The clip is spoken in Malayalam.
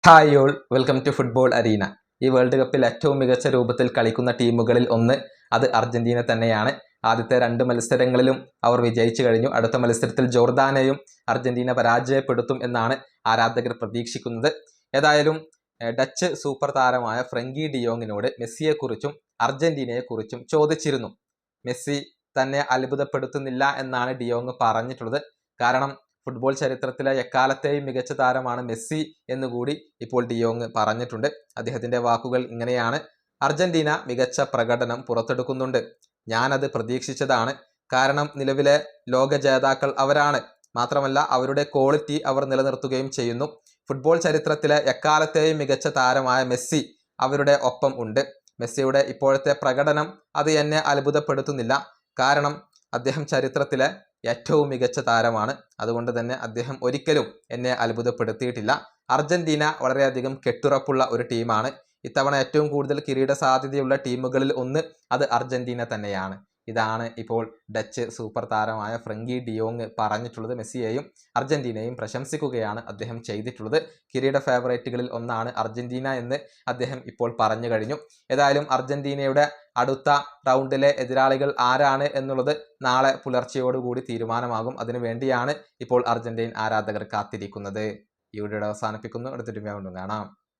Hi all, welcome to football arena. ഈ വേൾഡ് കപ്പിൽ ഏറ്റവും മികച്ച രൂപത്തിൽ കളിക്കുന്ന ടീമുകളിൽ ഒന്ന് അത് അർജന്റീന തന്നെയാണ്. ആദ്യത്തെ 2 മത്സരങ്ങളിലും അവർ വിജയിച്ചു കഴിഞ്ഞു. അടുത്ത മത്സരത്തിൽ ജോർദാനെയും അർജന്റീന പരാജയപ്പെടുത്തും എന്നാണ് ആരാധകർ പ്രതീക്ഷിക്കുന്നത്. ഏതായാലും ഡച്ച് സൂപ്പർ താരമായ ഫ്രങ്കി ഡിയോങ്ങിനോട് മെസ്സിയെക്കുറിച്ചും അർജന്റീനയെക്കുറിച്ചും ചോദിച്ചിരുന്നു. മെസ്സി തന്നെ അത്ഭുതപ്പെടുത്തുന്നില്ല എന്നാണ് ഡിയോങ് പറഞ്ഞിട്ടുള്ളത്. കാരണം ഫുട്ബോൾ ചരിത്രത്തിലെ എക്കാലത്തെയും മികച്ച താരമാണ് മെസ്സി എന്നുകൂടി ഇപ്പോൾ ഡിയോങ് പറഞ്ഞിട്ടുണ്ട്. അദ്ദേഹത്തിന്റെ വാക്കുകൾ ഇങ്ങനെയാണ്: അർജന്റീന മികച്ച പ്രകടനം പുറത്തെടുക്കുന്നുണ്ട്. ഞാനത് പ്രതീക്ഷിച്ചതാണ്. കാരണം നിലവിലെ ലോക ജേതാക്കൾ അവരാണ്. മാത്രമല്ല അവരുടെ ക്വാളിറ്റി അവർ നിലനിർത്തുകയും ചെയ്യുന്നു. ഫുട്ബോൾ ചരിത്രത്തിലെ എക്കാലത്തെയും മികച്ച താരമായ മെസ്സി അവരുടെ ഒപ്പം ഉണ്ട്. മെസ്സിയുടെ ഇപ്പോഴത്തെ പ്രകടനം അത് എന്നെ അത്ഭുതപ്പെടുത്തുന്നില്ല. കാരണം അദ്ദേഹം ചരിത്രത്തിലെ ഏറ്റവും മികച്ച താരമാണ്. അതുകൊണ്ട് തന്നെ അദ്ദേഹം ഒരിക്കലും എന്നെ അത്ഭുതപ്പെടുത്തിയിട്ടില്ല. അർജന്റീന വളരെയധികം കെട്ടുറപ്പുള്ള ഒരു ടീമാണ്. ഇത്തവണ ഏറ്റവും കൂടുതൽ കിരീട സാധ്യതയുള്ള ടീമുകളിൽ ഒന്ന് അത് അർജന്റീന തന്നെയാണ്. ഇതാണ് ഇപ്പോൾ ഡച്ച് സൂപ്പർ താരമായ ഫ്രങ്കി ഡിയോങ് പറഞ്ഞിട്ടുള്ളത്. മെസ്സിയെയും അർജന്റീനയും പ്രശംസിക്കുകയാണ് അദ്ദേഹം ചെയ്തിട്ടുള്ളത്. കിരീട ഫേവറേറ്റുകളിൽ ഒന്നാണ് അർജന്റീന എന്ന് അദ്ദേഹം ഇപ്പോൾ പറഞ്ഞു കഴിഞ്ഞു. ഏതായാലും അർജന്റീനയുടെ അടുത്ത റൗണ്ടിലെ എതിരാളികൾ ആരാണ് എന്നുള്ളത് നാളെ പുലർച്ചയോടുകൂടി തീരുമാനമാകും. അതിനു വേണ്ടിയാണ് ഇപ്പോൾ അർജന്റീൻ ആരാധകർ കാത്തിരിക്കുന്നത്. ഈ വീഡിയോ അവസാനിപ്പിക്കുന്നു. അടുത്തൊരു വീണ്ടും കാണാം.